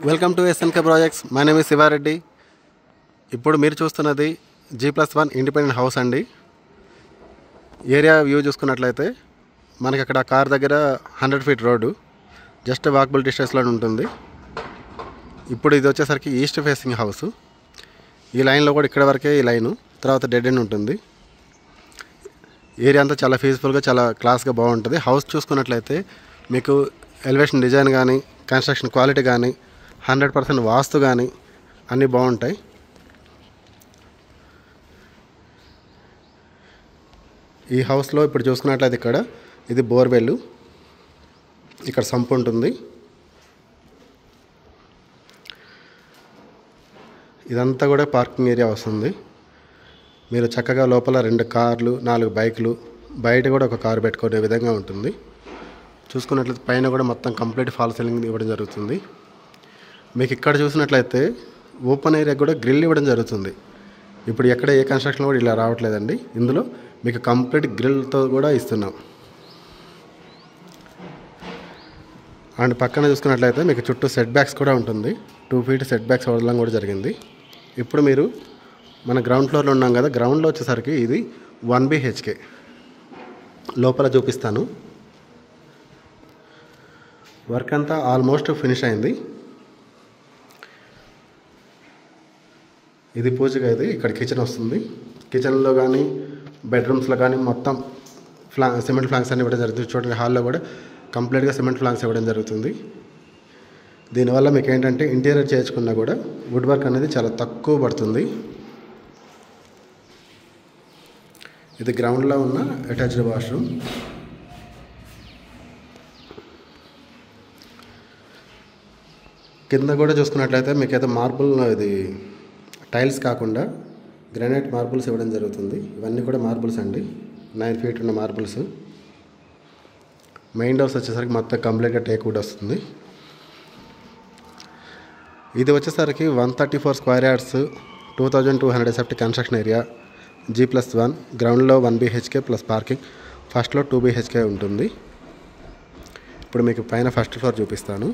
Welcome to SNK projects. My name is Shiva Reddy. ఇప్పుడు మీరు చూస్తున్నది G+1 ఇండిపెండెంట్ హౌస్ అండి. ఏరియా వ్యూ చూసుకున్నట్లయితే మనకి అక్కడ కార్ దగ్గర 100 ఫీట్ రోడ్డు, జస్ట్ వాకబుల్ డిస్టెన్స్లో ఉంటుంది. ఇప్పుడు ఇది వచ్చేసరికి ఈస్ట్ ఫేసింగ్ హౌస్. ఈ లైన్లో కూడా ఇక్కడ వరకే ఈ లైను, తర్వాత డెడ్ ఎండ్ ఉంటుంది. ఏరియా అంతా చాలా పీస్ఫుల్గా, చాలా క్లాస్గా బాగుంటుంది. హౌస్ చూసుకున్నట్లయితే మీకు ఎలివేషన్ డిజైన్ కానీ, కన్స్ట్రక్షన్ క్వాలిటీ కానీ, 100% వాస్తు కానీ అన్నీ బాగుంటాయి. ఈ హౌస్లో ఇప్పుడు చూసుకున్నట్లయితే ఇది బోర్వెల్, ఇక్కడ సంపు ఉంటుంది. ఇదంతా కూడా పార్కింగ్ ఏరియా వస్తుంది. మీరు చక్కగా లోపల 2 కార్లు, 4 బైకులు, బయట కూడా ఒక కారు పెట్టుకునే విధంగా ఉంటుంది. చూసుకున్నట్లయితే పైన కూడా మొత్తం కంప్లీట్ ఫాల్ సీలింగ్ ఇవ్వడం జరుగుతుంది. మీకు ఇక్కడ చూసినట్లయితే ఓపెన్ ఏరియా కూడా గ్రిల్ ఇవ్వడం జరుగుతుంది. ఇప్పుడు ఎక్కడ ఏ కన్స్ట్రక్షన్ కూడా ఇలా రావట్లేదండి. ఇందులో మీకు కంప్లీట్ గ్రిల్తో కూడా ఇస్తున్నాం. అండ్ పక్కన చూసుకున్నట్లయితే మీకు చుట్టూ సెట్ బ్యాక్స్ కూడా ఉంటుంది. 2 ఫీట్ సెట్ బ్యాక్స్ వదలడం కూడా జరిగింది. ఇప్పుడు మీరు మన గ్రౌండ్ ఫ్లోర్లో ఉన్నాం కదా, గ్రౌండ్లో వచ్చేసరికి ఇది 1 BHK. లోపల చూపిస్తాను. వర్క్ అంతా ఆల్మోస్ట్ ఫినిష్ అయింది. ఇది పూజగా ఇక్కడ కిచెన్ వస్తుంది. కిచెన్లో కానీ బెడ్రూమ్స్లో కానీ మొత్తం సిమెంట్ ఫ్లాంక్స్ అన్ని ఇవ్వడం జరుగుతుంది. చూడండి, హాల్లో కూడా కంప్లీట్గా సిమెంట్ ఫ్లాంక్స్ ఇవ్వడం జరుగుతుంది. దీనివల్ల మీకు ఏంటంటే ఇంటీరియర్ చేసుకున్నా కూడా వుడ్ వర్క్ అనేది చాలా తక్కువ పడుతుంది. ఇది గ్రౌండ్లో ఉన్న అటాచ్డ్ వాష్రూమ్. కింద కూడా చూసుకున్నట్లయితే మీకైతే మార్బుల్, ఇది టైల్స్ కాకుండా గ్రానైట్ మార్బుల్స్ ఇవ్వడం జరుగుతుంది. ఇవన్నీ కూడా మార్బుల్స్ అండి, 9 ఫీట్ ఉన్న మార్బుల్స్. మెయిన్ డోర్స్ వచ్చేసరికి మొత్తం కంప్లీట్గా టేక్ వుడ్ వస్తుంది. ఇది వచ్చేసరికి 134 square yards, 2200 septic construction area, G+1. గ్రౌండ్లో 1 BHK ప్లస్ పార్కింగ్, ఫస్ట్లో 2 BHK ఉంటుంది. ఇప్పుడు మీకు పైన ఫస్ట్ ఫ్లోర్ చూపిస్తాను.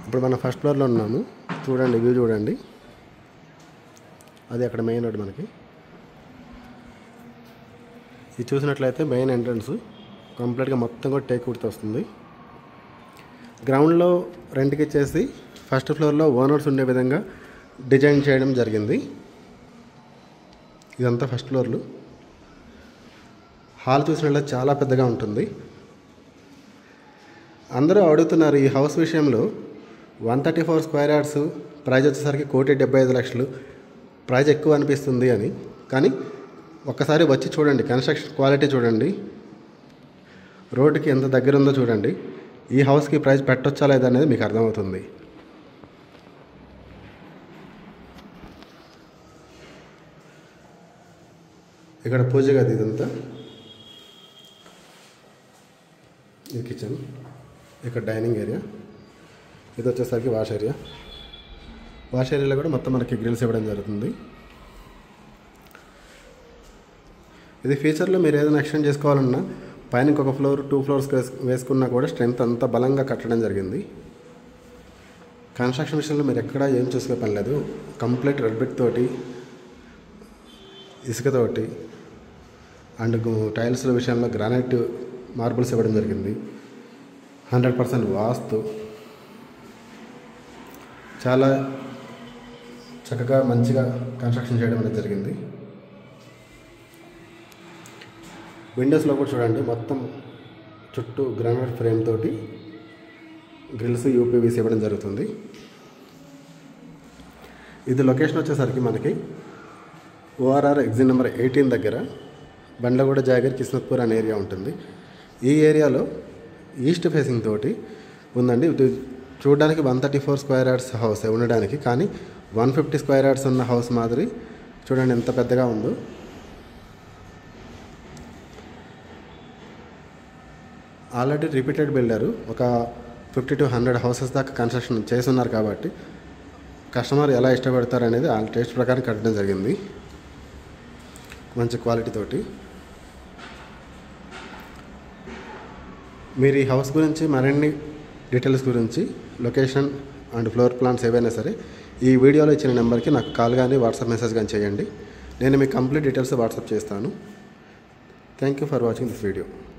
ఇప్పుడు మనం ఫస్ట్ ఫ్లోర్లో ఉన్నాము. చూడండి, వ్యూ చూడండి. అది అక్కడ మెయిన్ రోడ్ మనకి. ఇది చూసినట్లయితే మెయిన్ ఎంట్రన్స్ కంప్లీట్గా మొత్తం కూడా టేక్ వుడ్తో వస్తుంది. గ్రౌండ్లో రెంట్కి ఇచ్చేసి ఫస్ట్ ఫ్లోర్లో ఓనర్స్ ఉండే విధంగా డిజైన్ చేయడం జరిగింది. ఇదంతా ఫస్ట్ ఫ్లోర్లు. హాల్ చూసినట్లయితే చాలా పెద్దగా ఉంటుంది. అందరూ అడుగుతున్నారు ఈ హౌస్ విషయంలో. 134 స్క్వేర్ యార్డ్స్, ప్రైజ్ వచ్చేసరికి 1,75,00,000. ప్రైజ్ ఎక్కువ అనిపిస్తుంది అని, కానీ ఒక్కసారి వచ్చి చూడండి, కన్స్ట్రక్షన్ క్వాలిటీ చూడండి, రోడ్డుకి ఎంత దగ్గర ఉందో చూడండి. ఈ హౌస్కి ప్రైజ్ పెట్టొచ్చా లేదా అనేది మీకు అర్థమవుతుంది. ఇక్కడ పూజ గది, ఇదంతా ఇది కిచెన్, ఇక్కడ డైనింగ్ ఏరియా, ఇది వచ్చేసరికి వాష్ ఏరియా. వాష్ ఏరియాలో కూడా మొత్తం మనకి గ్రిల్స్ ఇవ్వడం జరుగుతుంది. ఇది ఫ్యూచర్లో మీరు ఏదైనా ఎక్స్టెండ్ చేసుకోవాలన్నా పైన ఇంకొక ఫ్లోర్, 2 ఫ్లోర్స్ వేసుకున్నా కూడా స్ట్రెంత్ అంతా బలంగా కట్టడం జరిగింది. కన్స్ట్రక్షన్ విషయంలో మీరు ఎక్కడా ఏం చూసుకునే పని లేదు. కంప్లీట్ రెడ్ బ్రిక్ తోటి, ఇసుకతోటి అండ్ టైల్స్ విషయంలో గ్రానైట్ మార్బుల్స్ ఇవ్వడం జరిగింది. 100% వాస్తు, చాలా చక్కగా మంచిగా కన్స్ట్రక్షన్ చేయడం అనేది జరిగింది. విండోస్లో కూడా చూడండి, మొత్తం చుట్టూ గ్రానైట్ ఫ్రేమ్ తోటి గ్రిల్స్ UPVC ఇవ్వడం జరుగుతుంది. ఇది లొకేషన్ వచ్చేసరికి మనకి ORR ఎగ్జిట్ నెంబర్ 18 దగ్గర బండ్లగూడ జాగర్ కిస్మత్పూర్ అనే ఏరియా ఉంటుంది. ఈ ఏరియాలో ఈస్ట్ ఫేసింగ్ తోటి ఉందండి. చూడడానికి 134 స్క్వేర్ యార్డ్స్ హౌస్ ఉండడానికి, కానీ 150 స్క్వేర్ యార్డ్స్ ఉన్న హౌస్ మాదిరి చూడండి ఎంత పెద్దగా ఉందో. ఆల్రెడీ రిపీటెడ్ బిల్డరు ఒక 50 to 100 హౌసెస్ దాకా కన్స్ట్రక్షన్ చేస్తున్నారు కాబట్టి కస్టమర్ ఎలా ఇష్టపడతారు అనేది వాళ్ళ టేస్ట్ ప్రకారం కట్టడం జరిగింది, మంచి క్వాలిటీ తోటి. మీరు ఈ హౌస్ గురించి మరిన్ని డీటెయిల్స్ గురించి లొకేషన్ అండ్ ఫ్లోర్ ప్లాన్స్ ఏవైనా సరే ఈ వీడియోలో ఇచ్చిన నెంబర్కి నాకు కాల్ కానీ వాట్సాప్ మెసేజ్ కానీ చేయండి. నేను మీకు కంప్లీట్ డీటెయిల్స్ వాట్సాప్ చేస్తాను. Thank you for watching this video.